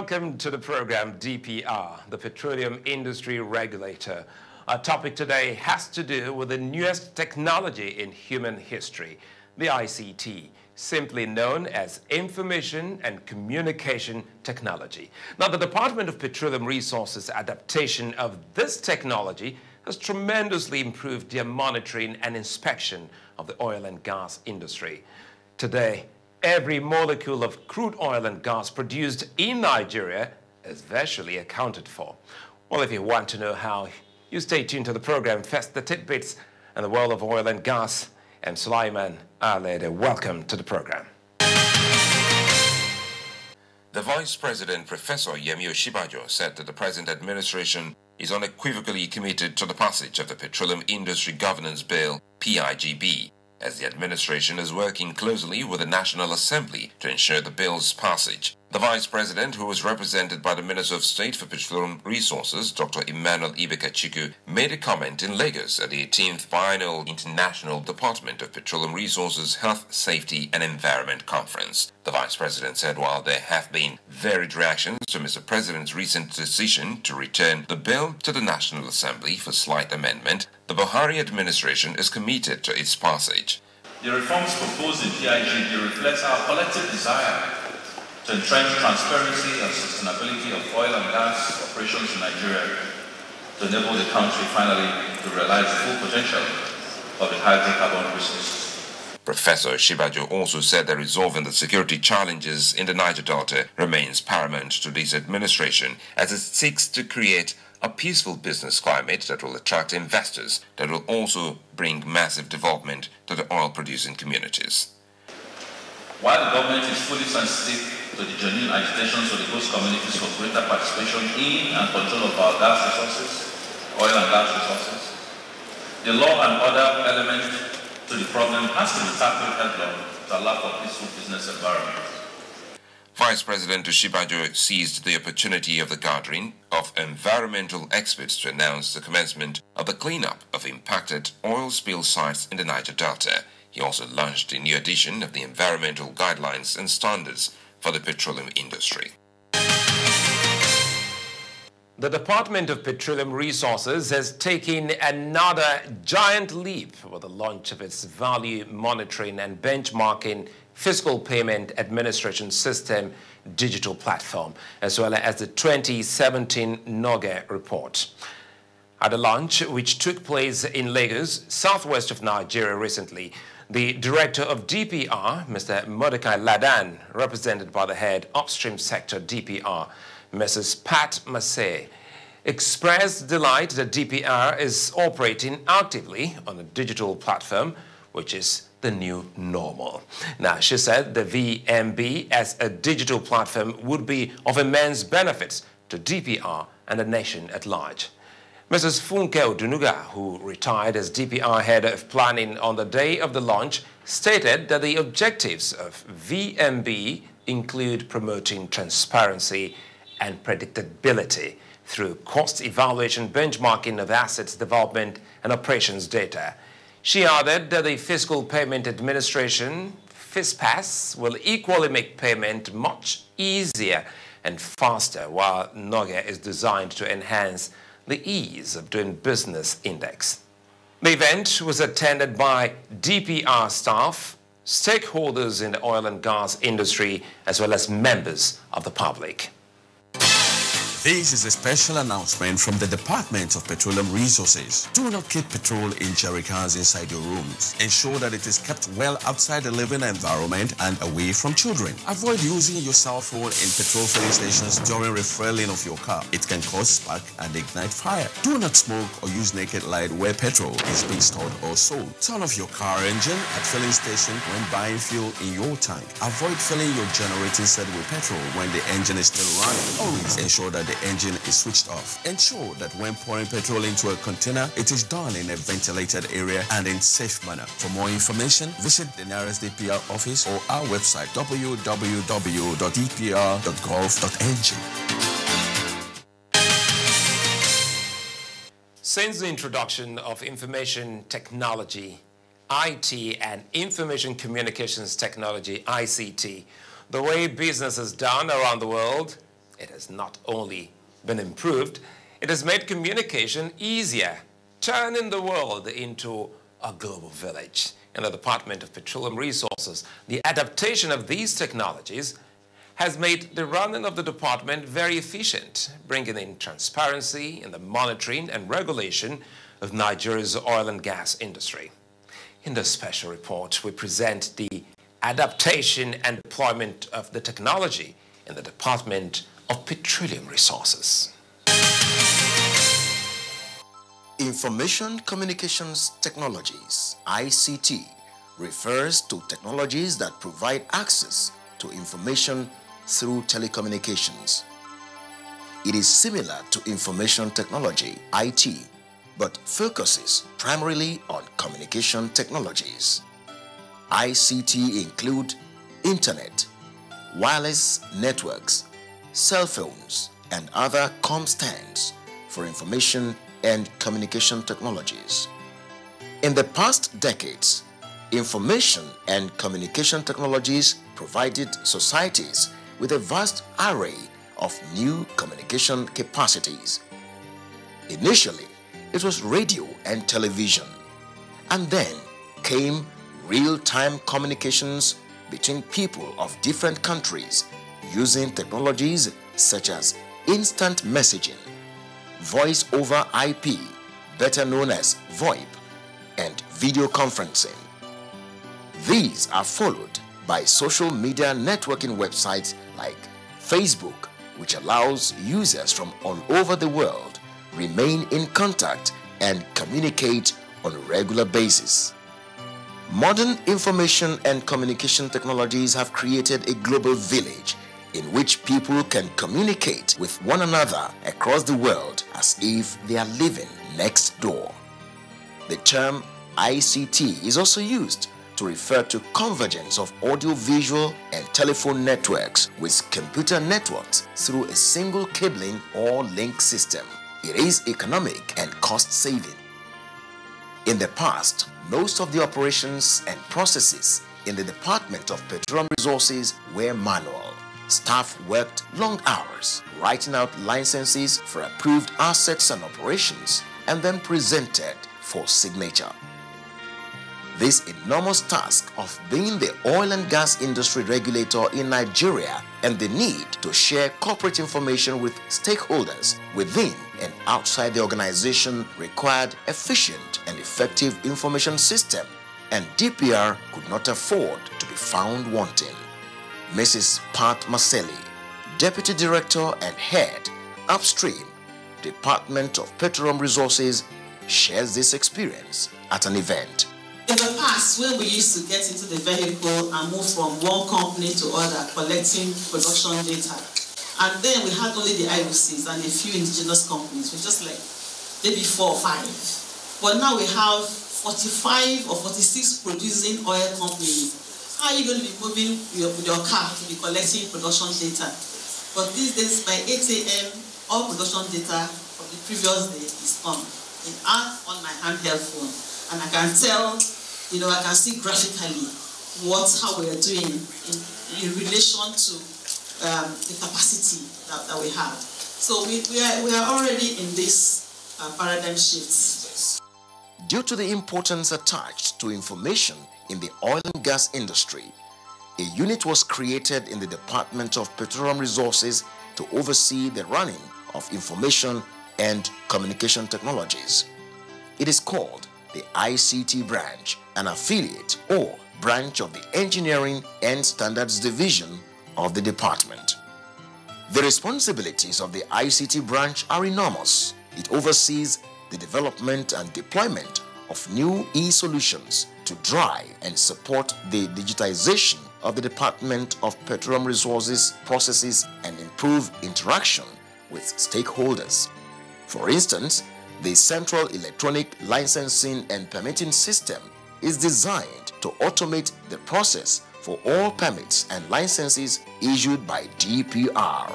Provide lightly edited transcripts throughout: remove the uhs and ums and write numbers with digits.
Welcome to the program DPR, the Petroleum Industry Regulator. Our topic today has to do with the newest technology in human history, the ICT, simply known as Information and Communication Technology. Now, the Department of Petroleum Resources adaptation of this technology has tremendously improved their monitoring and inspection of the oil and gas industry. Today, every molecule of crude oil and gas produced in Nigeria is virtually accounted for. Well, if you want to know how, you stay tuned to the program. First, the tidbits and the world of oil and gas. I'm Sulaiman Alede. Welcome to the program. The Vice President, Professor Yemi Osinbajo, said that the present administration is unequivocally committed to the passage of the Petroleum Industry Governance Bill, PIGB, as the administration is working closely with the National Assembly to ensure the bill's passage. The Vice President, who was represented by the Minister of State for Petroleum Resources, Dr. Emmanuel Ibekachiku, made a comment in Lagos at the 18th Biennial International Department of Petroleum Resources Health, Safety and Environment Conference. The Vice President said while there have been varied reactions to Mr. President's recent decision to return the bill to the National Assembly for slight amendment, the Buhari administration is committed to its passage. The reforms proposed in PIGB reflect our collective desire to entrench transparency and sustainability of oil and gas operations in Nigeria, to enable the country finally to realize the full potential of the hydrocarbon resources. Professor Osinbajo also said that resolving the security challenges in the Niger Delta remains paramount to this administration as it seeks to create a peaceful business climate that will attract investors, that will also bring massive development to the oil-producing communities. While the government is fully sensitive to the genuine agitations of the host communities for greater participation in and control of our gas resources, oil and gas resources, the law and order element to the problem has to be tackled head-on to allow for peaceful business environment. Vice President Osinbajo seized the opportunity of the gathering of environmental experts to announce the commencement of the cleanup of impacted oil spill sites in the Niger Delta. He also launched a new edition of the Environmental Guidelines and Standards for the petroleum industry. The Department of Petroleum Resources has taken another giant leap with the launch of its Value Monitoring and Benchmarking Fiscal Payment Administration System digital platform, as well as the 2017 NOGE report. At the launch, which took place in Lagos, southwest of Nigeria recently, the director of DPR, Mr. Mordecai Ladan, represented by the head upstream sector DPR, Mrs. Pat Massey, expressed delight that DPR is operating actively on a digital platform, which is the new normal. Now, she said the VMB as a digital platform would be of immense benefits to DPR and the nation at large. Mrs. Funke Odunuga, who retired as DPR head of planning on the day of the launch, stated that the objectives of VMB include promoting transparency and predictability through cost evaluation, benchmarking of assets development and operations data. She added that the Fiscal Payment Administration, FISPAS, will equally make payment much easier and faster, while NOGE is designed to enhance the Ease of Doing Business Index. The event was attended by DPR staff, stakeholders in the oil and gas industry, as well as members of the public. This is a special announcement from the Department of Petroleum Resources. Do not keep petrol in jerrycans inside your rooms. Ensure that it is kept well outside the living environment and away from children. Avoid using your cell phone in petrol filling stations during refueling of your car. It can cause spark and ignite fire. Do not smoke or use naked light where petrol is being stored or sold. Turn off your car engine at filling station when buying fuel in your tank. Avoid filling your generating set with petrol when the engine is still running. Always ensure that the engine is switched off. Ensure that when pouring petrol into a container, it is done in a ventilated area and in safe manner. For more information, visit the nearest DPR office or our website www.dpr.gov.ng. Since the introduction of information technology, IT and information communications technology, ICT, the way business is done around the world, It has not only been improved, it has made communication easier, turning the world into a global village. In the Department of Petroleum Resources, the adaptation of these technologies has made the running of the department very efficient, bringing in transparency in the monitoring and regulation of Nigeria's oil and gas industry. In this special report, we present the adaptation and deployment of the technology in the Department of Petroleum Resources. Information Communications Technologies, ICT, refers to technologies that provide access to information through telecommunications. It is similar to information technology, IT, but focuses primarily on communication technologies. ICT include internet, wireless networks, cell phones, and other comm stands for information and communication technologies. In the past decades, information and communication technologies provided societies with a vast array of new communication capacities. Initially, it was radio and television, and then came real-time communications between people of different countries using technologies such as instant messaging, voice over IP, better known as VoIP, and video conferencing. These are followed by social media networking websites like Facebook, which allows users from all over the world remain in contact and communicate on a regular basis. Modern information and communication technologies have created a global village in which people can communicate with one another across the world as if they are living next door. The term ICT is also used to refer to convergence of audio-visual and telephone networks with computer networks through a single cabling or link system. It is economic and cost-saving. In the past, most of the operations and processes in the Department of Petroleum Resources were manual. Staff worked long hours, writing out licenses for approved assets and operations, and then presented for signature. This enormous task of being the oil and gas industry regulator in Nigeria and the need to share corporate information with stakeholders within and outside the organization required efficient and effective information system, and DPR could not afford to be found wanting. Mrs. Pat Maselli, Deputy Director and Head, Upstream, Department of Petroleum Resources, shares this experience at an event. In the past, when we used to get into the vehicle and move from one company to other, collecting production data, and then we had only the IOCs and a few indigenous companies, which just like maybe 4 or 5. But now we have 45 or 46 producing oil companies. How are you going to be moving with your car to be collecting production data? But these days, by 8 a.m., all production data from the previous day is on my handheld phone. And I can tell, I can see graphically how we are doing in relation to the capacity that we have. So we are already in this paradigm shift. Due to the importance attached to information in the oil and gas industry, a unit was created in the Department of Petroleum Resources to oversee the running of information and communication technologies. It is called the ICT branch, an affiliate or branch of the Engineering and Standards Division of the department. The responsibilities of the ICT branch are enormous. It oversees the development and deployment of new e-solutions to drive and support the digitization of the Department of Petroleum Resources processes and improve interaction with stakeholders. For instance, the Central Electronic Licensing and Permitting System is designed to automate the process for all permits and licenses issued by DPR.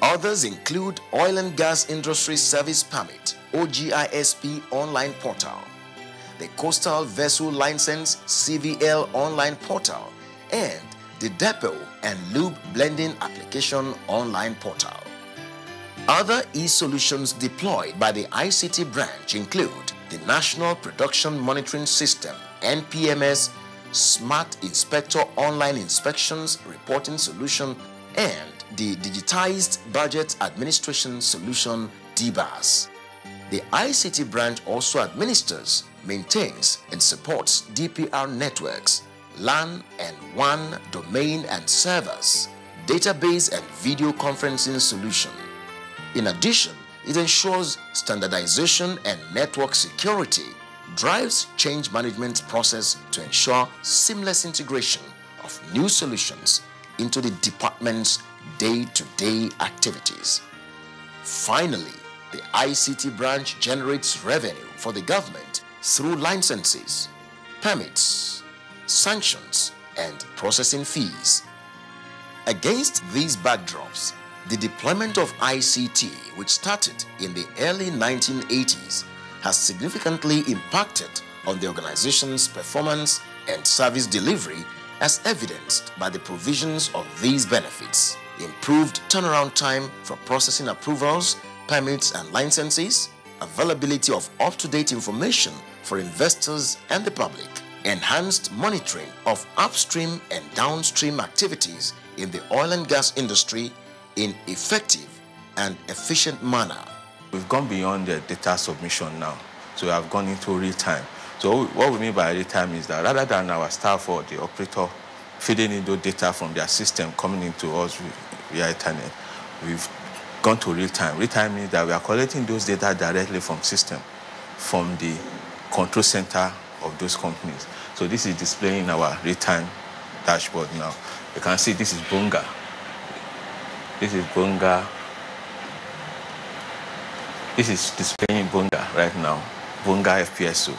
Others include Oil and Gas Industry Service Permit, OGISP online portal, the Coastal Vessel License CVL online portal, and the depot and lube blending application online portal. Other e-solutions deployed by the ICT branch include the National Production Monitoring System, NPMS, Smart Inspector Online Inspections Reporting Solution, and the Digitized Budget Administration Solution, DBAS. The ICT branch also administers, maintains, and supports DPR networks, LAN and WAN domain and servers, database and video conferencing solution. In addition, it ensures standardization and network security, drives change management process to ensure seamless integration of new solutions into the department's day-to-day activities. Finally, the ICT branch generates revenue for the government through licenses, permits, sanctions, and processing fees. Against these backdrops, the deployment of ICT, which started in the early 1980s, has significantly impacted on the organization's performance and service delivery, as evidenced by the provisions of these benefits: improved turnaround time for processing approvals, permits and licenses, availability of up-to-date information for investors and the public, enhanced monitoring of upstream and downstream activities in the oil and gas industry in effective and efficient manner. We've gone beyond the data submission now, so we have gone into real time. So what we mean by real time is that rather than our staff or the operator feeding into data from their system coming into us via Internet, we've gone to real time. Real time means that we are collecting those data directly from system, from the control center of those companies. So this is displaying our real time dashboard now. You can see this is Bunga. This is Bunga. This is displaying Bunga right now, Bunga FPSO.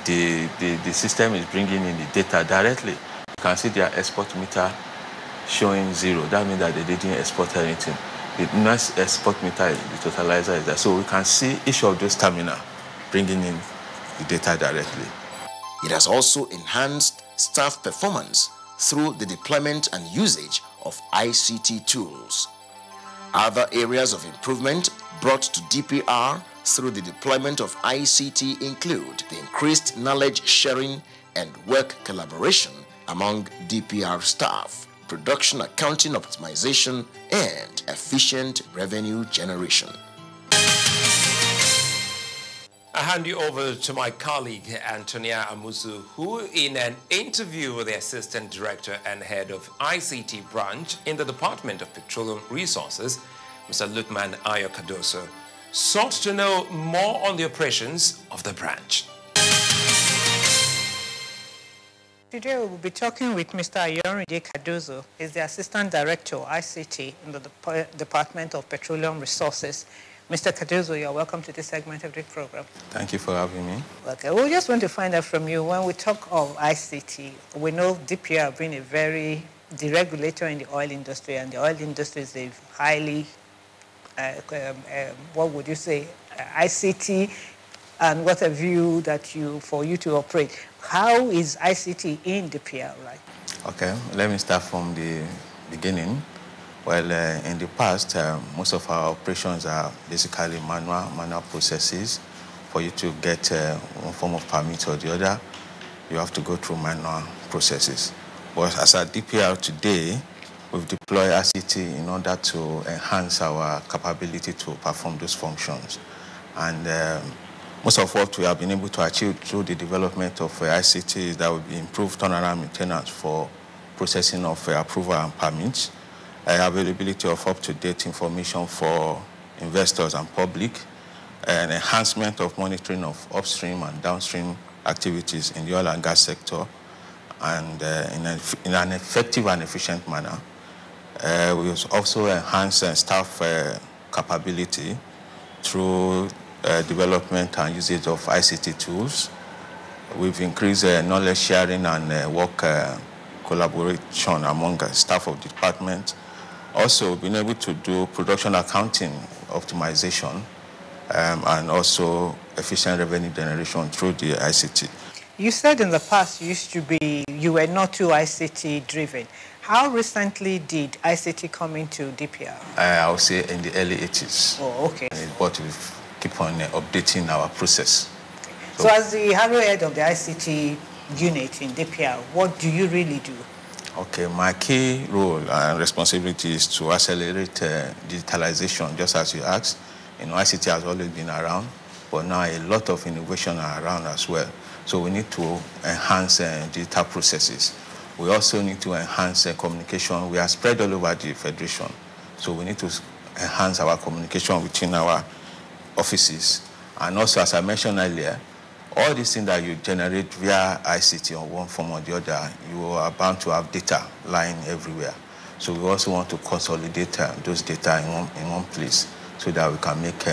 The system is bringing in the data directly. You can see their export meter showing 0. That means that they didn't export anything. The next export meter, the totalizer is there. So we can see each of those terminals bringing in the data directly. It has also enhanced staff performance through the deployment and usage of ICT tools. Other areas of improvement brought to DPR through the deployment of ICT include the increased knowledge sharing and work collaboration among DPR staff, production accounting optimization, and efficient revenue generation. I hand you over to my colleague, Antonia Amusu, who in an interview with the Assistant Director and Head of ICT Branch in the Department of Petroleum Resources, Mr. Lukman Ayo Cardoso, sought to know more on the operations of the branch. Today we will be talking with Mr. Ayorinde Cardoso. He's the Assistant Director of ICT in the Department of Petroleum Resources. Mr. Cardoso, you're welcome to this segment of the program. Thank you for having me. Okay, we just want to find out from you, when we talk of ICT, we know DPR being the regulator in the oil industry, and the oil industry is a highly, what would you say, ICT, and what a view that for you to operate. How is ICT in DPR, right? Okay, let me start from the beginning. Well, in the past, most of our operations are basically manual processes. For you to get one form of permit or the other, you have to go through manual processes. But as at DPR today, we've deployed ICT in order to enhance our capability to perform those functions. And most of what we have been able to achieve through the development of ICT is that we've improved turnaround maintenance for processing of approval and permits, availability of up-to-date information for investors and public, and enhancement of monitoring of upstream and downstream activities in the oil and gas sector, and in an effective and efficient manner. We also enhanced staff capability through development and usage of ICT tools. We've increased knowledge sharing and work collaboration among staff of the department. Also, we've been able to do production accounting optimization and also efficient revenue generation through the ICT. You said in the past you were not too ICT driven. How recently did ICT come into DPR? I would say in the early 80s. Oh, okay. But we keep on updating our process. Okay. So as the arrowhead of the ICT unit in DPR, what do you really do? Okay, my key role and responsibility is to accelerate digitalization, just as you asked. ICT has always been around, but now a lot of innovation are around as well. So we need to enhance digital processes. We also need to enhance communication. We are spread all over the Federation, so we need to enhance our communication between our offices. And also, as I mentioned earlier, all these things that you generate via ICT on one form or the other, you are bound to have data lying everywhere. So we also want to consolidate those data in one place so that we can make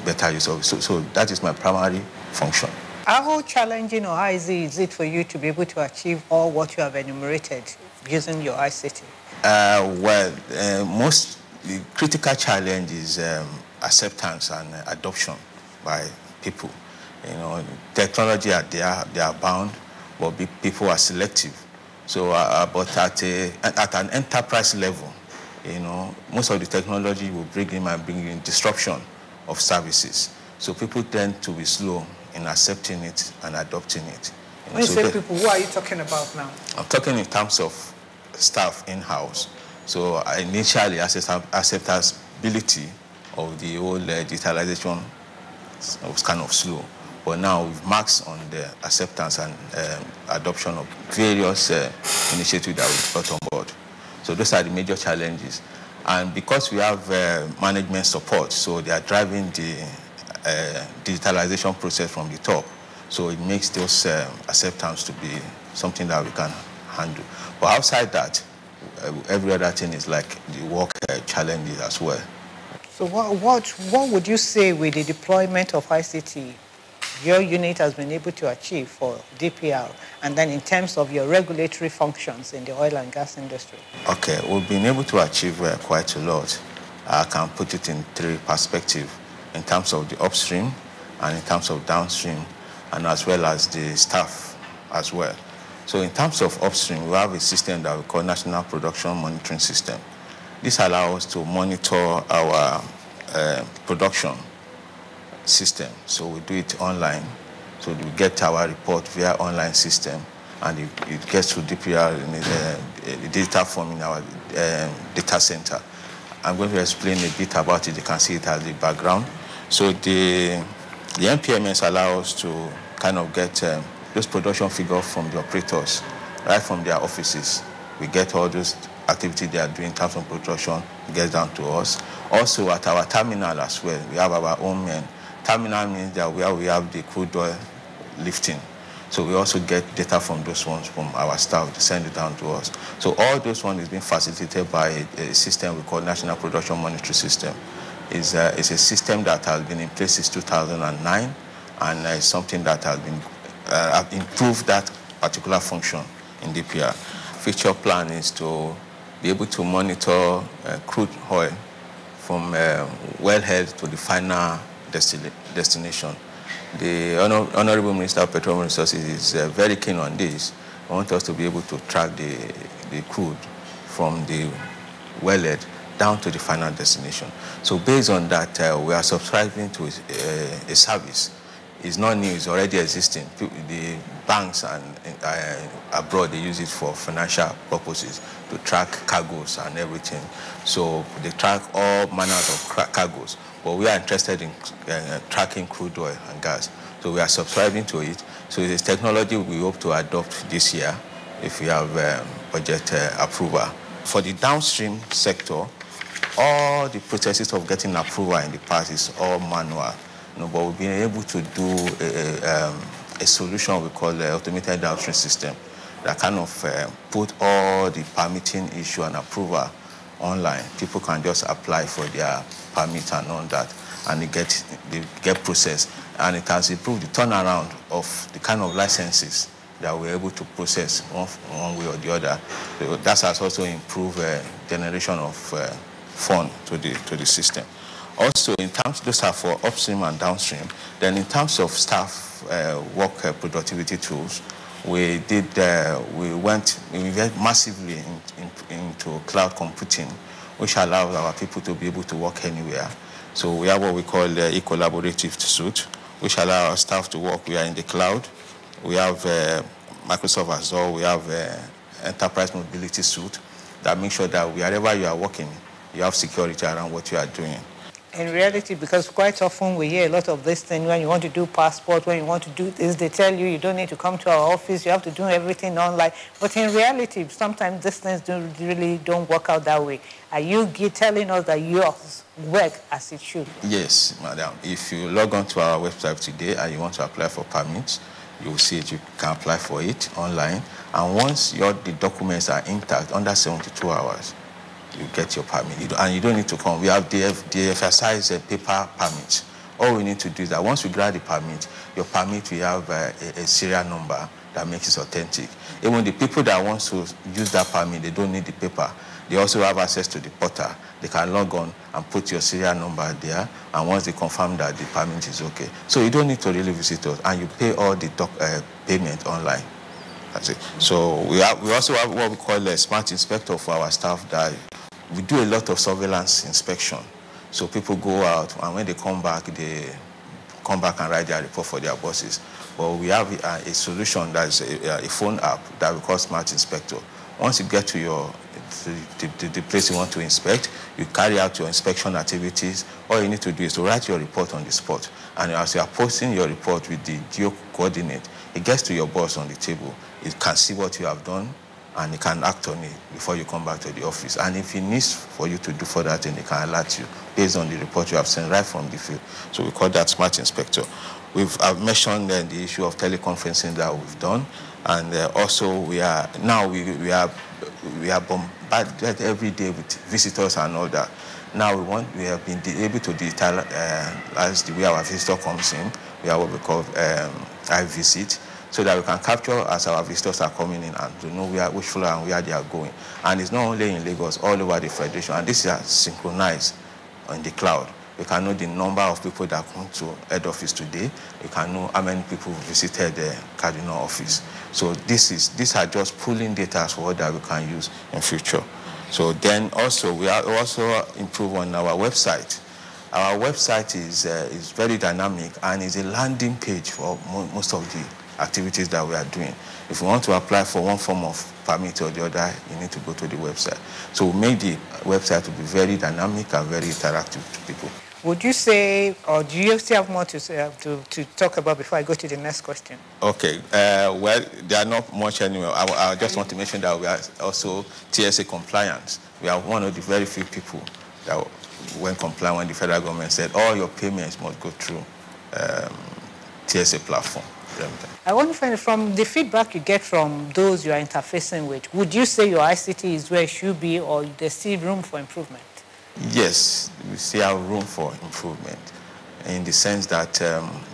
better use of it. So that is my primary function. How challenging or how easy is it for you to be able to achieve all what you have enumerated using your ICT? The critical challenge is acceptance and adoption by people. Technology they are bound, but people are selective. So, but at an enterprise level, most of the technology will bring in disruption of services. So people tend to be slow in accepting it and adopting it. When you say people, who are you talking about now? I'm talking in terms of staff in-house. So initially, acceptability of the whole digitalization was kind of slow. But now we've marked on the acceptance and adoption of various initiatives that we've brought on board. So those are the major challenges. And because we have management support, so they are driving the digitalization process from the top. So it makes those acceptance to be something that we can handle. But outside that, every other thing is like the work challenges as well. So what would you say with the deployment of ICT your unit has been able to achieve for DPR, and then in terms of your regulatory functions in the oil and gas industry? Okay, we've been able to achieve quite a lot. I can put it in three perspectives, in terms of the upstream and in terms of downstream, and as well as the staff as well. So in terms of upstream, we have a system that we call National Production Monitoring System. This allows us to monitor our production system. So we do it online. So we get our report via online system, and it gets to DPR in the data form in our data center. I'm going to explain a bit about it. You can see it as the background. So the NPMS allows us to kind of get those production figures from the operators, right from their offices. We get all those activities they are doing in terms of production, it gets down to us. Also at our terminal as well, we have our own men. Terminal means that where we have the crude oil lifting. So we also get data from those ones from our staff to send it down to us. So all those ones is being facilitated by a system we call National Production Monitoring System. It's a system that has been in place since 2009, and it's something that has been improved that particular function in DPR. Future plan is to be able to monitor crude oil from wellhead to the final destination. The Honorable Minister of Petroleum Resources is very keen on this. I want us to be able to track the crude from the wellhead down to the final destination. So based on that, we are subscribing to a service. It's not new, it's already existing. The banks and abroad, they use it for financial purposes to track cargoes and everything. So they track all manners of cargoes. But we are interested in tracking crude oil and gas. So we are subscribing to it. So it is technology we hope to adopt this year if we have budget approval. For the downstream sector, all the processes of getting approval in the past is all manual. But we've been able to do a solution we call the automated downstream system that kind of put all the permitting issue and approval online. People can just apply for their permit and all that, and they get processed. And it has improved the turnaround of the kind of licenses that we're able to process one way or the other. So that has also improved generation of fund to the system. Also, in terms, those are for upstream and downstream. Then in terms of staff work productivity tools, we went massively into cloud computing, which allows our people to be able to work anywhere. So we have what we call a collaborative suite, which allows our staff to work. We are in the cloud. We have Microsoft Azure. We have enterprise mobility suite that makes sure that wherever you are working, you have security around what you are doing. In reality, because quite often we hear a lot of this thing, when you want to do passport, when you want to do this, they tell you don't need to come to our office, you have to do everything online. But in reality, sometimes these things really don't work out that way. Are you telling us that yours work as it should? Yes, madam. If you log on to our website today and you want to apply for permits, you will see it, you can apply for it online. And once the documents are intact, under 72 hours, you get your permit. And you don't need to come. We have the emphasize paper permit. All we need to do is that once we grant the permit, your permit will have a serial number that makes it authentic. Even the people that want to use that permit, they don't need the paper. They also have access to the portal. They can log on and put your serial number there, and once they confirm that the permit is okay. So you don't need to really visit us, and you pay all the payment online. That's it. So we also have what we call a smart inspector for our staff. That we do a lot of surveillance inspection. So people go out, and when they come back and write their report for their bosses. But we have a solution that is a phone app that we call Smart Inspector. Once you get to the place you want to inspect, you carry out your inspection activities. All you need to do is to write your report on the spot. And as you are posting your report with the geo coordinate, it gets to your boss on the table. It can see what you have done, and it can act on it before you come back to the office. And if it needs for you to do further thing, it can alert you based on the report you have sent right from the field. So we call that Smart Inspector. I've mentioned the issue of teleconferencing that we've done, and also we are bombarded every day with visitors and all that. Now we have been able to digitalize the way our visitor comes in. We have what we call iVisit, so that we can capture as our visitors are coming in and to know which floor and where they are going. And it's not only in Lagos, all over the Federation. And this is synchronized on the cloud. We can know the number of people that come to head office today. We can know how many people visited the cardinal office. So these are just pulling data for that we can use in future. So then also we also improve on our website. Our website is very dynamic and is a landing page for most of the activities that we are doing. If you want to apply for one form of permit or the other, you need to go to the website. So we made the website to be very dynamic and very interactive to people. Would you say, or do you still have more to talk about before I go to the next question? Okay. Well, there are not much anyway. I just want to mention that we are also TSA compliant. We are one of the very few people that when compliant, when the federal government said all your payments must go through TSA platform. I want to find out, from the feedback you get from those you are interfacing with, would you say your ICT is where it should be, or there's still room for improvement? Yes, we still have room for improvement, in the sense that,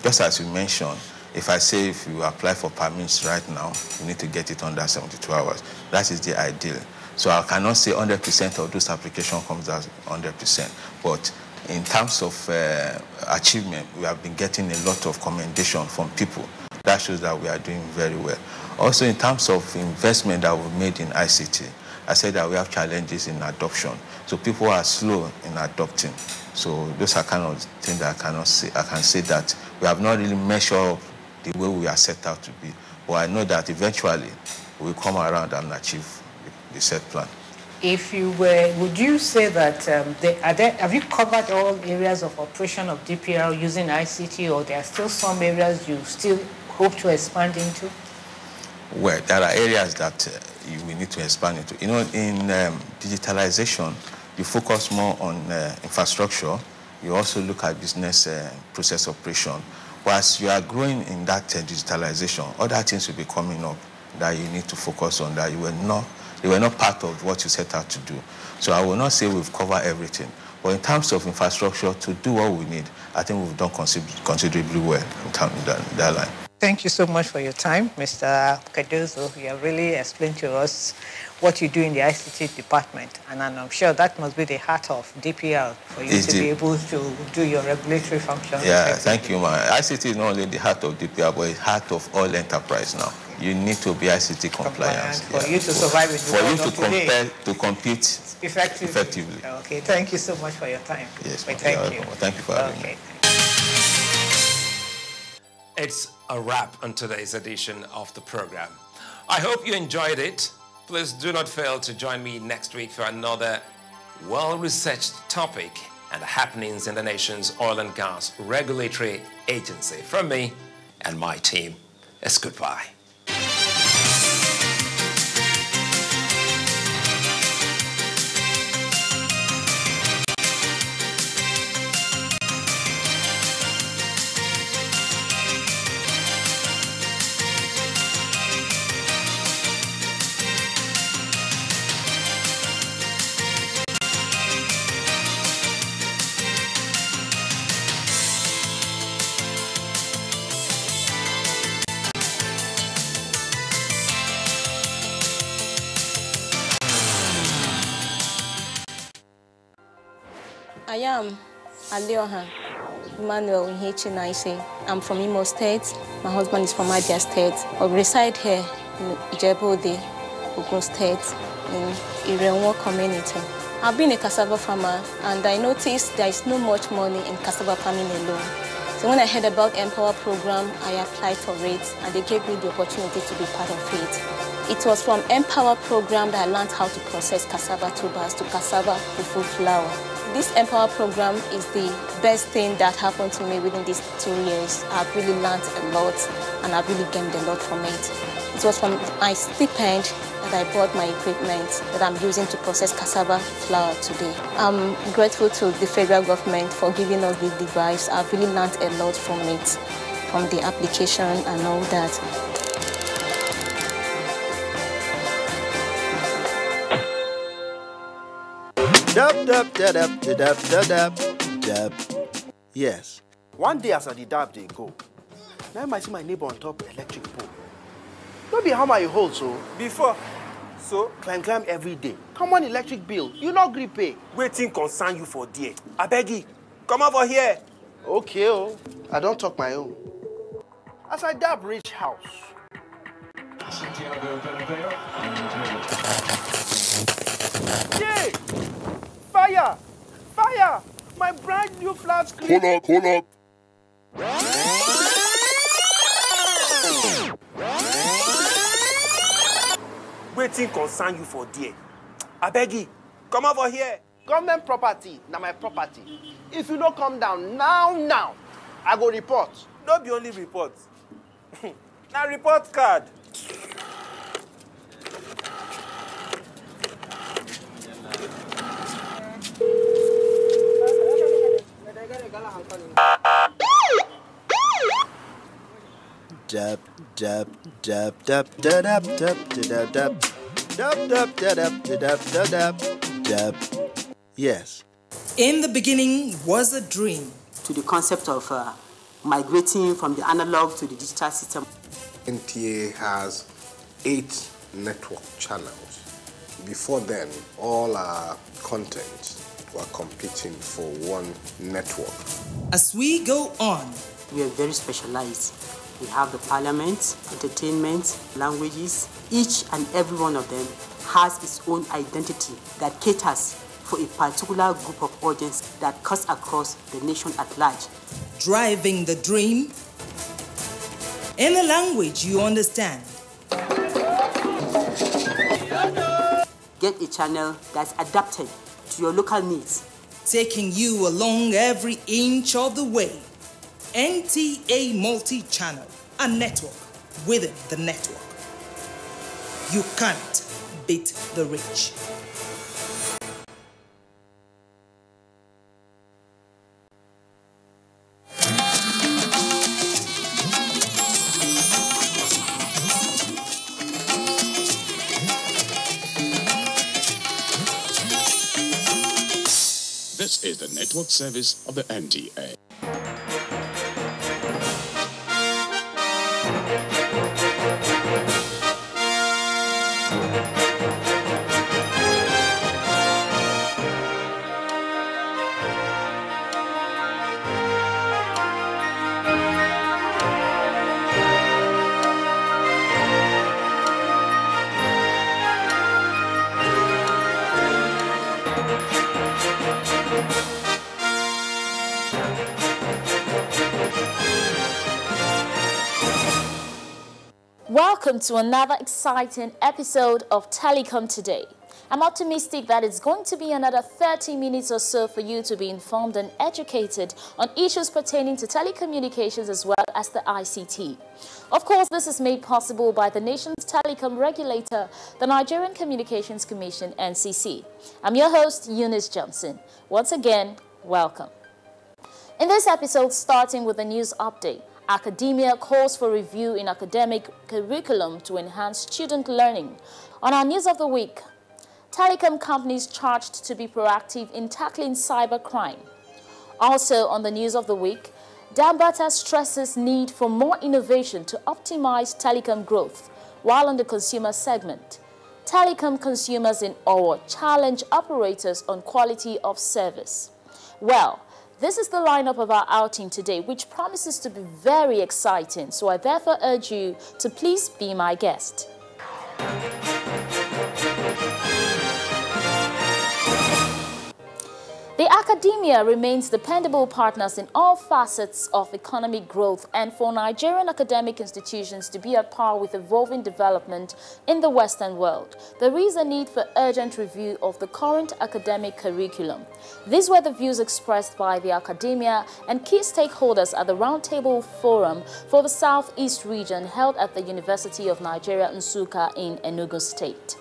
just as you mentioned, if you apply for permits right now, you need to get it under 72 hours. That is the ideal. So I cannot say 100% of those applications comes out 100%, but in terms of achievement, we have been getting a lot of commendation from people. That shows that we are doing very well. Also, in terms of investment that we've made in ICT, I said that we have challenges in adoption. So people are slow in adopting. So those are kind of things that I can say that we have not really measured up the way we are set out to be. But I know that eventually we will come around and achieve the set plan. If you were, would you say that have you covered all areas of operation of DPR using ICT, or there are still some areas you still hope to expand into? Well, there are areas that we need to expand into. You know, in digitalization, you focus more on infrastructure. You also look at business process operation. Whilst you are growing in that digitalization, other things will be coming up that you need to focus on that they were not part of what you set out to do. So I will not say we've covered everything. But in terms of infrastructure, to do what we need, I think we've done considerably well in that line. Thank you so much for your time, Mr. Cardozo. You have really explained to us what you do in the ICT department. And I'm sure that must be the heart of DPR for you to be able to do your regulatory functions. Yeah, thank you, man. ICT is not only the heart of DPR, but it's heart of all enterprise now. You need to be ICT compliant. For you to survive in the world of today. For you to compete effectively. Okay, thank you so much for your time. Yes, thank you. Thank you for having me. It's a wrap on today's edition of the program. I hope you enjoyed it. Please do not fail to join me next week for another well-researched topic and the happenings in the nation's oil and gas regulatory agency. From me and my team, it's goodbye. I am Alioha Emmanuel Nhechinaice. I'm from Imo State. My husband is from Abia State. I reside here in Ijebode, Ogun State, in Irenwo community. I've been a cassava farmer, and I noticed there is no much money in cassava farming alone. So when I heard about Empower program, I applied for it, and they gave me the opportunity to be part of it. It was from Empower program that I learned how to process cassava tubers to cassava fufu flour. This Empower program is the best thing that happened to me within these 2 years. I've really learned a lot, and I've really gained a lot from it. It was from my stipend that I bought my equipment that I'm using to process cassava flour today. I'm grateful to the federal government for giving us this device. I've really learned a lot from it, from the application and all that. Dab. Yes. One day as I did dab, they go. Now I might see my neighbor on top electric pole. Don't be hammer you hold so. Before. So? Climb every day. Come on, electric bill. You not gree pay. Waiting concern you for there. I beg you. Come over here. Okay, oh. I don't talk my own. As I dab reach house. Yay! Fire! Fire! My brand new flat screen. Hold up. Waiting concern you for there. I beg you. Come over here. Government property, now my property. If you don't come down now, I go report. Don't be only report. Now report card. Dab. Yes. In the beginning was a dream. To the concept of migrating from the analog to the digital system. NTA has 8 network channels. Before then, all our content were competing for one network. As we go on, we are very specialized. We have the parliament, entertainment, languages. Each and every one of them has its own identity that caters for a particular group of audience that cuts across the nation at large. Driving the dream in a language you understand. Get a channel that's adapted to your local needs. Taking you along every inch of the way. NTA multi-channel, a network within the network. You can't beat the rich. This is the network service of the NTA. Welcome to another exciting episode of Telecom Today. I'm optimistic that it's going to be another 30 minutes or so for you to be informed and educated on issues pertaining to telecommunications as well as the ICT. Of course, this is made possible by the nation's telecom regulator, the Nigerian Communications Commission, NCC. I'm your host, Eunice Johnson. Once again, welcome. In this episode, starting with a news update, academia calls for review in academic curriculum to enhance student learning. On our news of the week, telecom companies charged to be proactive in tackling cybercrime. Also on the news of the week, Dambata stresses need for more innovation to optimize telecom growth, while on the consumer segment, telecom consumers in Owo challenge operators on quality of service. Well, this is the lineup of our outing today, which promises to be very exciting, so I therefore urge you to please be my guest. The academia remains dependable partners in all facets of economic growth, and for Nigerian academic institutions to be at par with evolving development in the Western world, there is a need for urgent review of the current academic curriculum. These were the views expressed by the academia and key stakeholders at the Roundtable Forum for the Southeast region held at the University of Nigeria, Nsukka in Enugu State.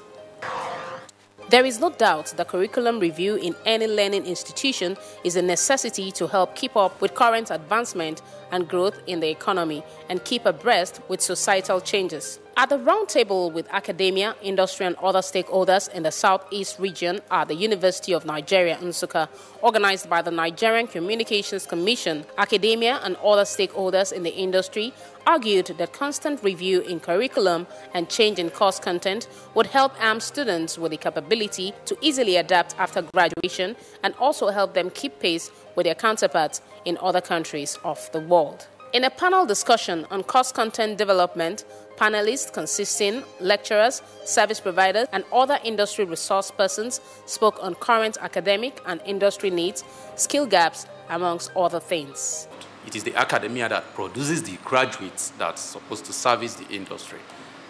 There is no doubt that curriculum review in any learning institution is a necessity to help keep up with current advancement and growth in the economy and keep abreast with societal changes. At the roundtable with academia, industry and other stakeholders in the Southeast region at the University of Nigeria, Nsukka, organized by the Nigerian Communications Commission, academia and other stakeholders in the industry argued that constant review in curriculum and change in course content would help arm students with the capability to easily adapt after graduation and also help them keep pace with their counterparts in other countries of the world. In a panel discussion on course content development, panelists consisting lecturers, service providers, and other industry resource persons spoke on current academic and industry needs, skill gaps, amongst other things. It is the academia that produces the graduates that's supposed to service the industry.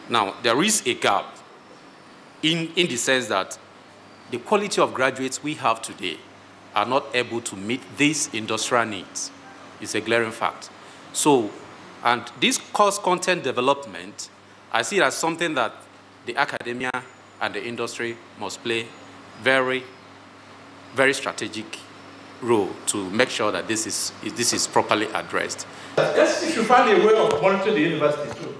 Now, there is a gap in the sense that the quality of graduates we have today are not able to meet these industrial needs. It's a glaring fact. So, and this course content development, I see it as something that the academia and the industry must play very, very strategic role to make sure that this is properly addressed. SC should find a way of monitoring the universities too.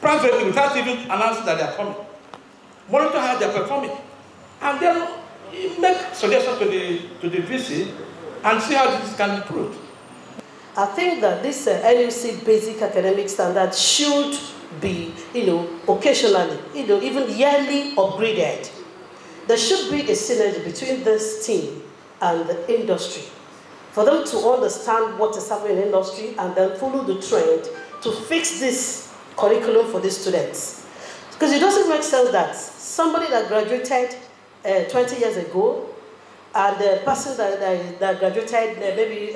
Privately, without even announcing that they are coming. Monitor how they are performing. And then make suggestions to the VC and see how this can improve. I think that this NUC basic academic standard should be, occasionally, even yearly upgraded. There should be a synergy between this team and the industry for them to understand what is happening in the industry and then follow the trend to fix this curriculum for the students. Because it doesn't make sense that somebody that graduated 20 years ago and the person that graduated maybe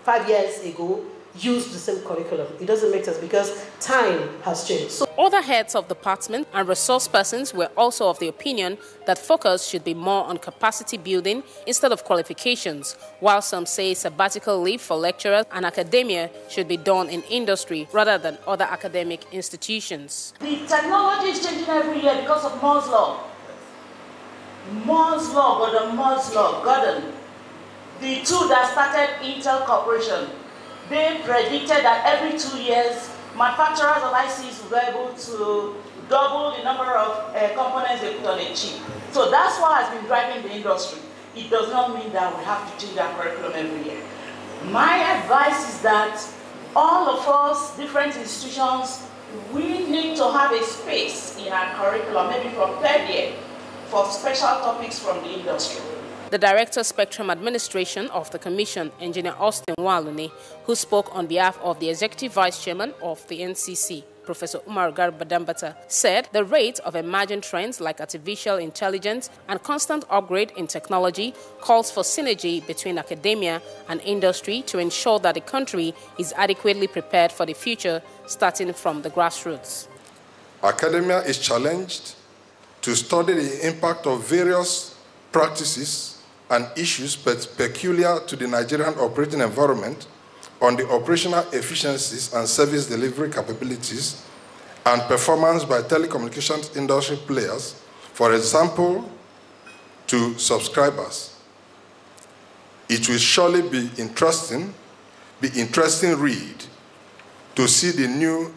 5 years ago used the same curriculum. It doesn't make sense because time has changed. So other heads of department and resource persons were also of the opinion that focus should be more on capacity building instead of qualifications, while some say sabbatical leave for lecturers and academia should be done in industry rather than other academic institutions. The technology is changing every year because of Moore's Law. Moore's Law, but the Moore's Law, Gordon, the two that started Intel Corporation, they predicted that every 2 years, manufacturers of ICs will be able to double the number of components they put on a chip. So that's what has been driving the industry. It does not mean that we have to change our curriculum every year. My advice is that all of us, different institutions, we need to have a space in our curriculum, maybe from third year, for special topics from the industry. The Director Spectrum Administration of the Commission, Engineer Austin Waluni, who spoke on behalf of the Executive Vice Chairman of the NCC, Professor Umar Garbadambata, said the rate of emerging trends like artificial intelligence and constant upgrade in technology calls for synergy between academia and industry to ensure that the country is adequately prepared for the future, starting from the grassroots. Academia is challenged to study the impact of various practices and issues peculiar to the Nigerian operating environment on the operational efficiencies and service delivery capabilities and performance by telecommunications industry players, for example, to subscribers. It will surely be interesting read to see the new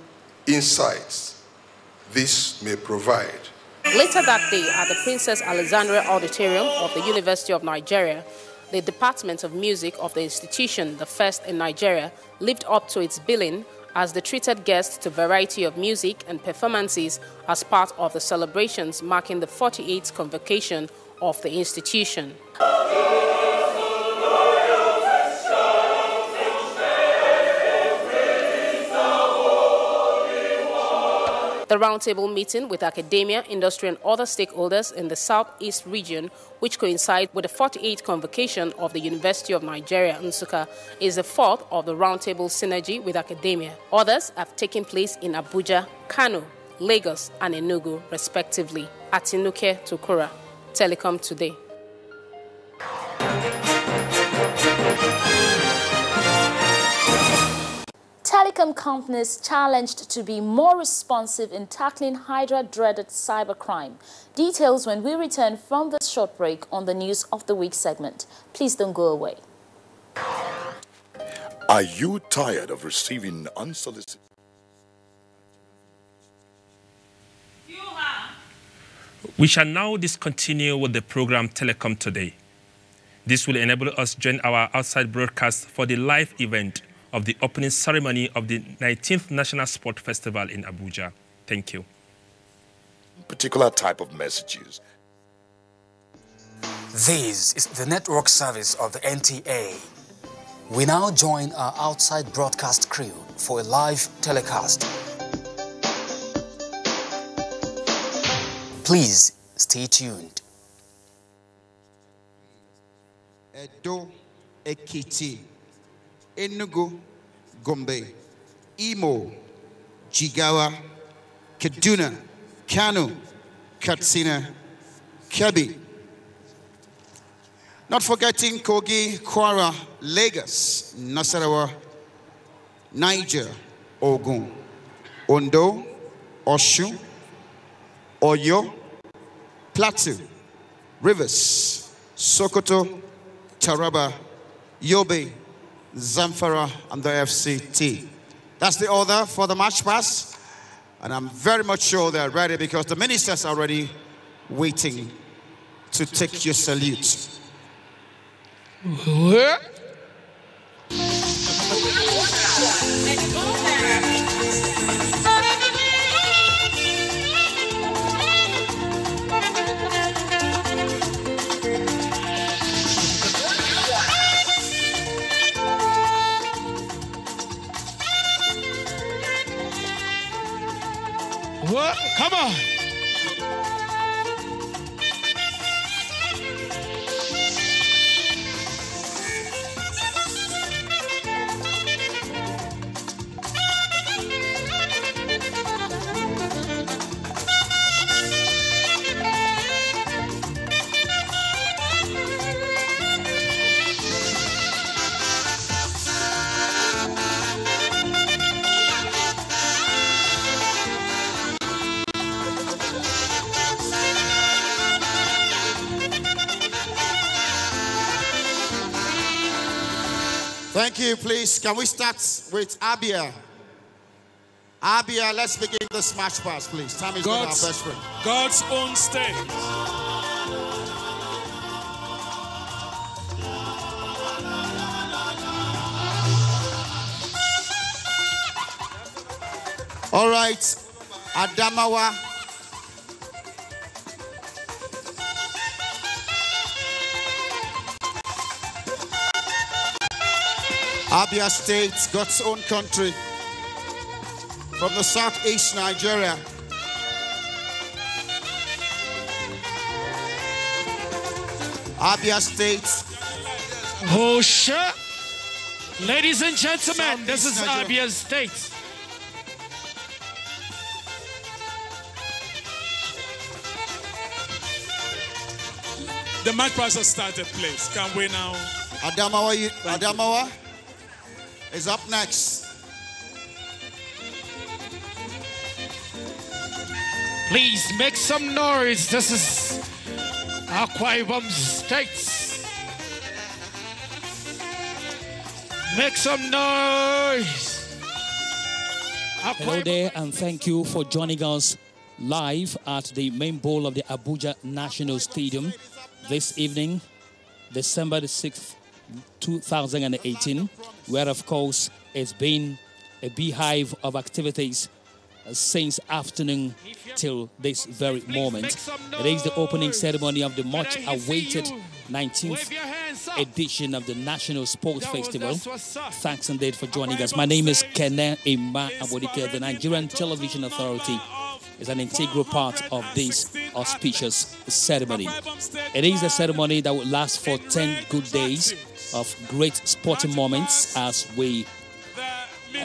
insights this may provide. Later that day, at the Princess Alexandra Auditorium of the University of Nigeria, the Department of Music of the institution, the first in Nigeria, lived up to its billing as they treated guests to a variety of music and performances as part of the celebrations marking the 48th convocation of the institution. The roundtable meeting with academia, industry and other stakeholders in the Southeast region, which coincides with the 48th convocation of the University of Nigeria, Nsukka, is the fourth of the roundtable synergy with academia. Others have taken place in Abuja, Kano, Lagos and Enugu, respectively. Atinuke Tukura, Telecom Today. Telecom companies challenged to be more responsive in tackling Hydra-dreaded cybercrime. Details when we return from this short break on the News of the Week segment. Please don't go away. Are you tired of receiving unsolicited? We shall now discontinue with the program Telecom Today. This will enable us to join our outside broadcast for the live event of the opening ceremony of the 19th National Sport Festival in Abuja. Thank you. Particular type of messages. This is the network service of the NTA. We now join our outside broadcast crew for a live telecast. Please stay tuned. Edo, Ekiti, Enugu, Gombe, Imo, Jigawa, Kaduna, Kano, Katsina, Kebbi. Not forgetting Kogi, Kwara, Lagos, Nasarawa, Niger, Ogun, Ondo, Osun, Oyo, Plateau, Rivers, Sokoto, Taraba, Yobe, Zamfara, and the FCT. That's the order for the march pass. And I'm very much sure they're ready because the ministers are already waiting to take your salute. What? Come on. Thank you, please. Can we start with Abia? Abia, let's begin this march pass, please. Time is not our best friend. God's own state. All right, Adamawa. Abia State, God's own country. from the southeast Nigeria. Abia State. Oh, sure. Ladies and gentlemen, this is Abia State. The match pass has started, please. Can we now? Adamawa is up next. Please make some noise. This is Akwa Ibom State. Make some noise. Hello there, and thank you for joining us live at the main bowl of the Abuja National Stadium this evening, December the 6th, 2018, where, of course, it's been a beehive of activities since afternoon till this very moment. It is the opening ceremony of the much-awaited 19th edition of the National Sports Festival. Thanks indeed for joining us. My name is Kene Ima Abodike. The Nigerian Television Authority is an integral part of this auspicious ceremony. It is a ceremony that will last for 10 good days of great sporting moments as we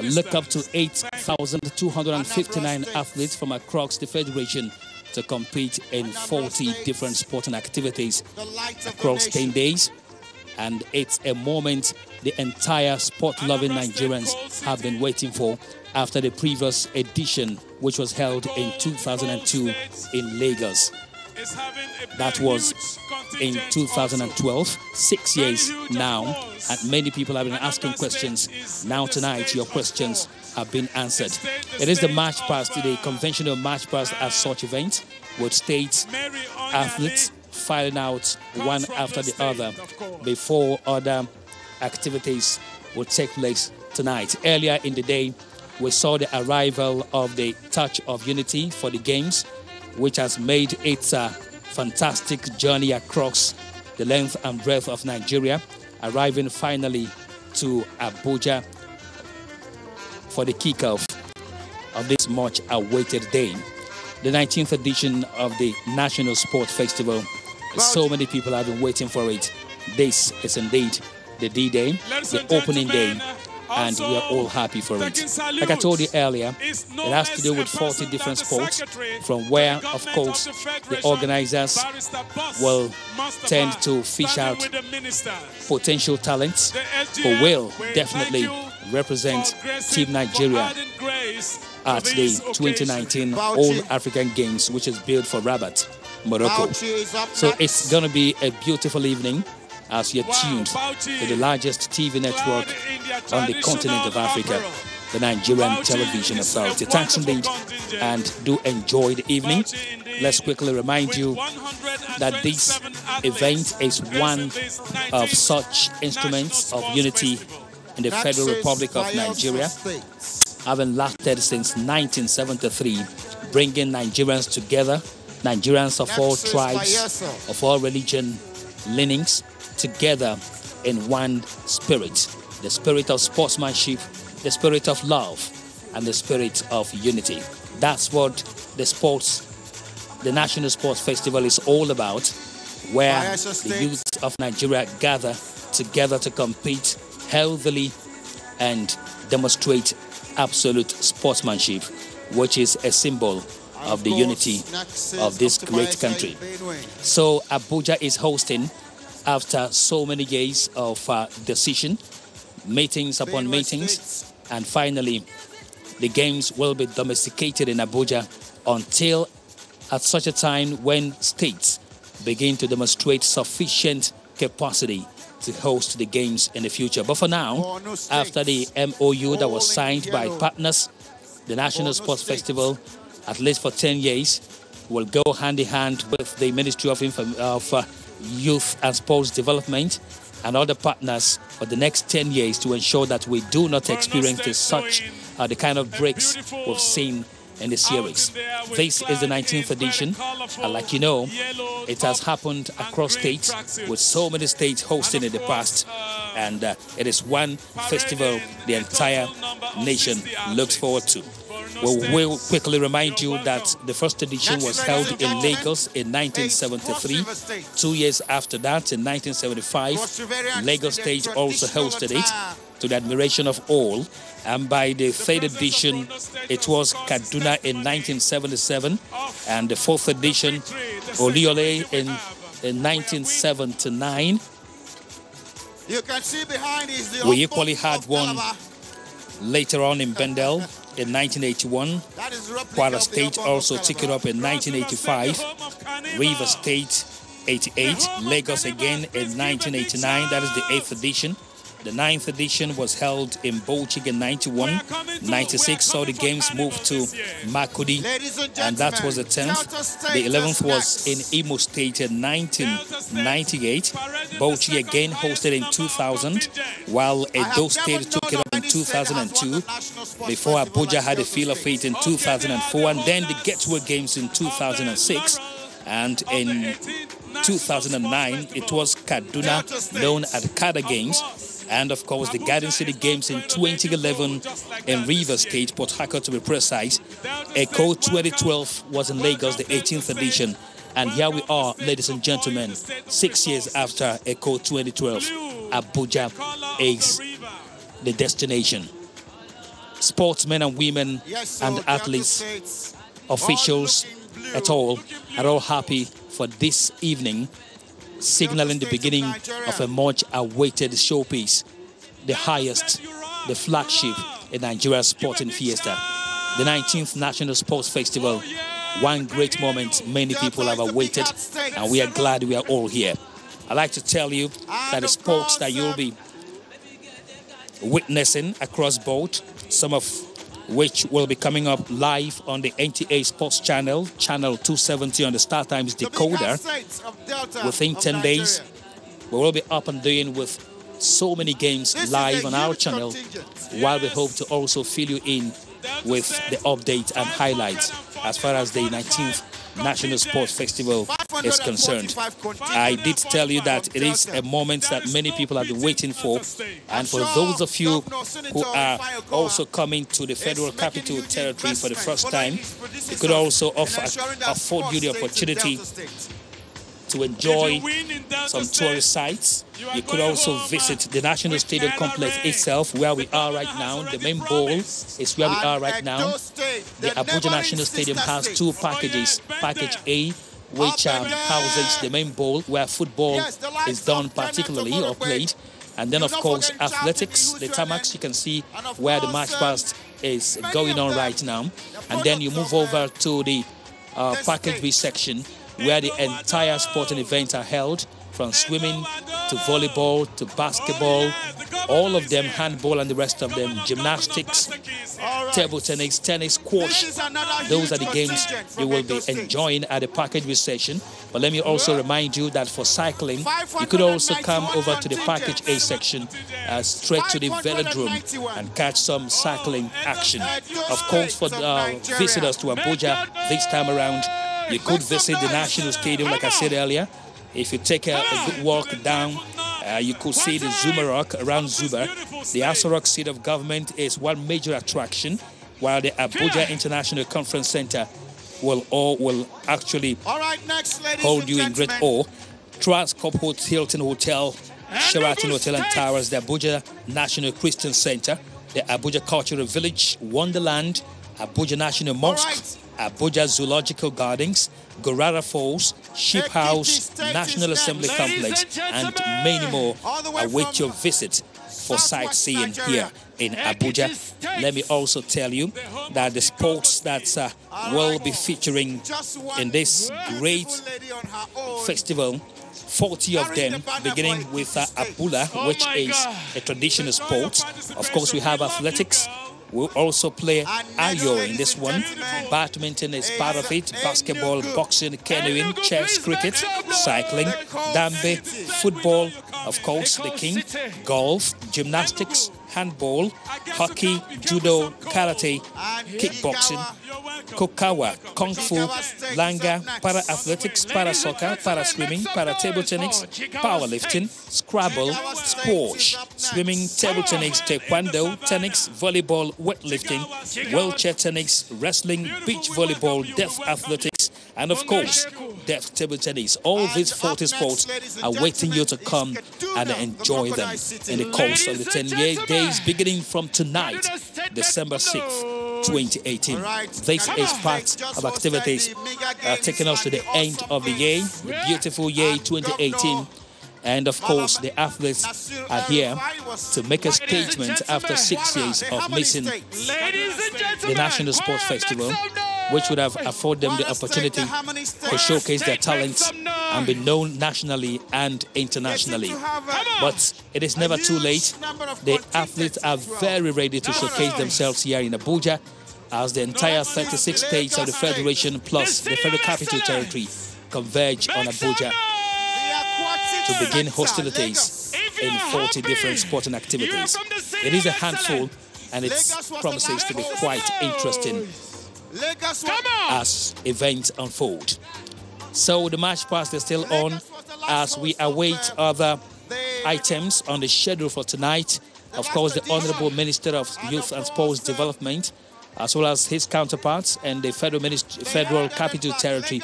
look up to 8,259 athletes from across the Federation to compete in 40 different sporting activities across 10 days. And it's a moment the entire sport-loving Nigerians have been waiting for after the previous edition, which was held in 2002 in Lagos. That was in 2012, 6 years now, and many people have been asking questions. Now tonight, your questions have been answered. It is the march past, the conventional march past as such event, with state athletes filing out one after the other before other activities will take place tonight. Earlier in the day, we saw the arrival of the Touch of Unity for the Games, which has made its fantastic journey across the length and breadth of Nigeria, arriving finally to Abuja for the kickoff of this much-awaited day. The 19th edition of the National Sport Festival. So many people have been waiting for it. This is indeed the D-Day, the opening day, and we are all happy for it. Like I told you earlier, it has to do with 40 different sports, from where, of course, the organizers will tend to fish out potential talents who will definitely represent Team Nigeria at the 2019 All-African Games, which is built for Rabat, Morocco. So it's going to be a beautiful evening as you're tuned to the largest TV network on the continent of Africa, the Nigerian Television Authority. Thanks indeed, and do enjoy the evening. Let's quickly remind you that this event is one of such instruments of unity in the Federal Republic of Nigeria, having lasted since 1973, bringing Nigerians together, Nigerians of all tribes, of all religion leanings, together in one spirit, the spirit of sportsmanship, the spirit of love, and the spirit of unity. That's what the National Sports Festival is all about, where the youth of Nigeria gather together to compete healthily and demonstrate absolute sportsmanship, which is a symbol of the unity of this great country. So Abuja is hosting, after so many years of decision, meetings upon meetings, and finally the games will be domesticated in Abuja until at such a time when states begin to demonstrate sufficient capacity to host the games in the future. But for now, after the MOU that was signed by partners, the National Sports Festival, at least for 10 years, will go hand in hand with the Ministry of Youth and Sports Development and other partners for the next 10 years to ensure that we do not experience such the kind of breaks we've seen in the series. This is the 19th edition, and like you know, it has happened across states, with so many states hosting in the past, and it is one festival the entire nation looks forward to. We'll quickly remind you that the first edition was held in Lagos in 1973. 2 years after that, in 1975, Lagos State also hosted it to the admiration of all. And by the third edition, it was Kaduna in 1977. And the fourth edition, Oliole in 1979. You can see behind is the we equally had one later on in Bendel in 1981. Kwara State also took it up in 1985. River State 88. Lagos again in 1989. That is the 8th edition. The 9th edition was held in Bauchi in 91. 96 saw the games move to Makudi, and that was the 10th. The 11th was in Imo State in 1998. Bauchi again hosted in 2000, while Edo State took it up in 2002. Before Abuja had a feel of it in 2004, and then the Getaway Games in 2006. And in 2009, it was Kaduna, known as Kada Games. And, of course, the Garden City Games in 2011 in River State, Port Harcourt to be precise. Echo 2012 was in Lagos, the 18th edition. And here we are, ladies and gentlemen, 6 years after Echo 2012. Abuja is the destination. Sportsmen and women and athletes, officials at all, are all happy for this evening, signaling the beginning of a much-awaited showpiece, the highest, the flagship in Nigeria's sporting fiesta, the 19th National Sports Festival. One great moment many people have awaited, and we are glad we are all here. I'd like to tell you that the sports that you'll be witnessing across board, some of which will be coming up live on the NTA Sports Channel, Channel 270 on the Star Times decoder. Within 10 days, we will be up and doing with so many games live on our channel, while we hope to also fill you in with the update and highlights as far as the 19th National Sports Festival is concerned. I did tell you that it is a moment that many people have been waiting for, and for those of you who are also coming to the Federal Capital Territory for the first time, it could also afford you the opportunity to enjoy some tourist sites. You could also visit the National Stadium Complex itself, where we are right now. The main bowl is where we are right now. The Abuja National Stadium has two packages. Package A, which houses the main bowl, where football is done particularly or played. And then, of course, athletics, the tarmacs, you can see where the match past is going on right now. And then you move over to the package B section, where the entire sporting events are held, from swimming to volleyball to basketball, all of them, handball and the rest of them, gymnastics, table tennis, tennis, squash. Those are the games you will be enjoying at the package B session. But let me also remind you that for cycling, you could also come over to the package A section, straight to the velodrome, and catch some cycling action. Of course, for visitors to Abuja this time around, you could visit the National Stadium, like I said earlier. If you take a good walk down, you could see the Zuma Rock around Zuba. The Aso Rock seat of government is one major attraction, while the Abuja International Conference Center will actually hold you in great awe. Transcorp Hilton Hotel, Sheraton Hotel and Towers, the Abuja National Christian Center, the Abuja Cultural Village, Wonderland, Abuja National Mosque, Abuja Zoological Gardens, Gorara Falls, Sheep House, National Assembly Complex, and many more await your visit for sightseeing here in Abuja. Let me also tell you that the sports that will be featuring in this great festival, 40 of them, beginning with Abula, which is a traditional sport. Of course, we have athletics. We'll also play Ayo in this one. Badminton is part of it. Basketball, boxing, canoeing, chess, cricket, cycling, dambe, football, of course, the king, golf, gymnastics, handball, hockey, judo, karate, kickboxing, Kokawa, Kung Fu, Langa, Para Athletics, Para Soccer, Para Swimming, Para Table Tennis, Powerlifting, Scrabble, Squash, Swimming, Table Tennis, Taekwondo, Tennis, Volleyball, Weightlifting, Wheelchair Tennis, Wrestling, Beach Volleyball, Deaf Athletics, and of course, Deaf Table Tennis. All these 40 sports are waiting you to come and enjoy them in the course of the 10 days beginning from tonight, December 6th. 2018. This is part of activities taking us to the end of the year, the beautiful year 2018. And of course, the athletes are here to make a statement after 6 years of missing the National Sports Festival, which would have afforded them the opportunity to showcase their talents and be known nationally and internationally. But it is never too late. The athletes are very ready to showcase themselves here in Abuja, as the entire 36 states of the Federation plus the Federal Capital Territory converge on Abuja to begin hostilities in 40 different sporting activities. It is a handful, and it promises to be quite interesting as events unfold. So the march past is still on as we await other items on the schedule for tonight. Of course, the Honorable Minister of Youth and Sports Development, as well as his counterparts and the Federal Capital Territory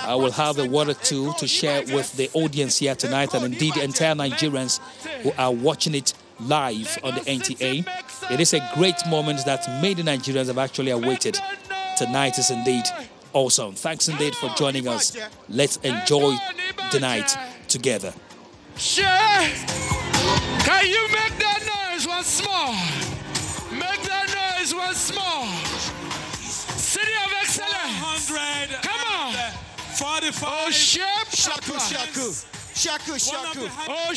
will have a word or two to share with the audience here tonight, and indeed the entire Nigerians who are watching it live on the NTA. It is a great moment that many Nigerians have actually awaited. Tonight is indeed awesome. Thanks indeed for joining us. Let's enjoy the night together. Sure. Can you make that noise once more? Make that noise once more. City of Excellence. 100. Come on. 45. Oh, Shaku. Oh,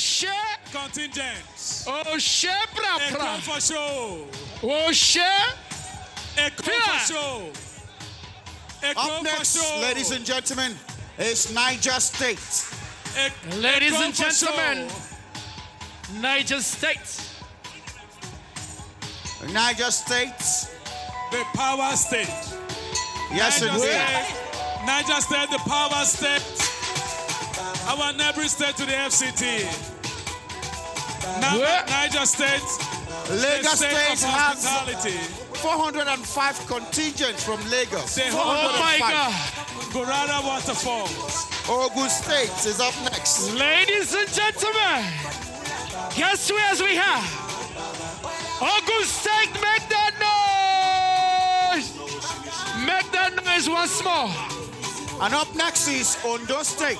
contingents. Oh, for show. Oh, for show. Up next, ladies and gentlemen, is Niger State. Ladies and gentlemen, Niger State. Niger State. The power state. Yes, indeed. Niger State, the power state. Our neighboring state to the FCT. Niger State. Lagos State has 405 contingents from Lagos. Oh my God. Gurara Waterfalls. Ogun State is up next. Ladies and gentlemen, guess who else we have? Ogun State, make that noise! Make that noise once more. And up next is Ondo State.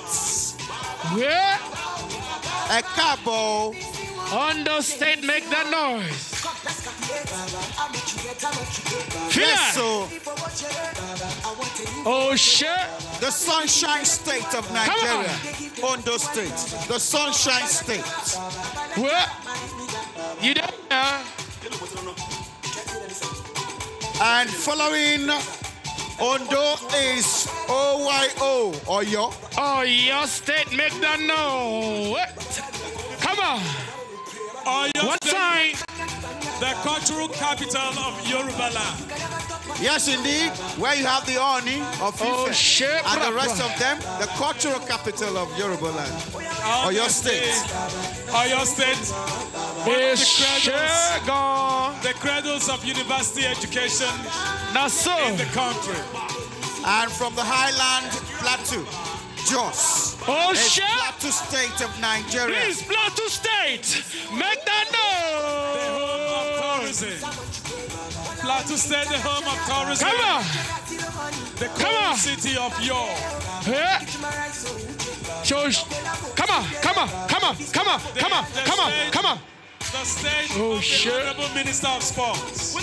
Yeah? Ekabo. Ondo State, make that noise. Yes, so. Oh, shit. The Sunshine State of Nigeria. Ondo State. The Sunshine State. What? You don't know? And following Ondo is OYO, Oyo. Oyo State, make that noise. Come on. Oyo what sign? The cultural capital of Yoruba land. Yes, indeed. Where you have the Oni of Ife and the rest of them, the cultural capital of Yoruba land. Oyo State. Oyo State. The cradles of university education in the country. And from the highland, Plateau, Jos. Oh, shit! Plateau State of Nigeria. Please, Plateau State, make that noise. The home of tourism. Plateau State, the home of tourism. Come on. The cool city of York. Yeah. Come on. The state of the Honorable Minister of Sports.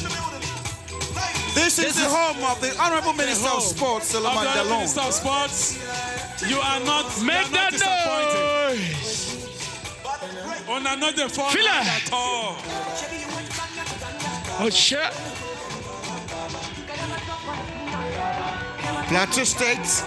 This is the home of the Honorable Minister of Sports, Solomon Dalon. Minister of Sports, you are not disappointed. On another form at all. Oh, shit. Plateau State.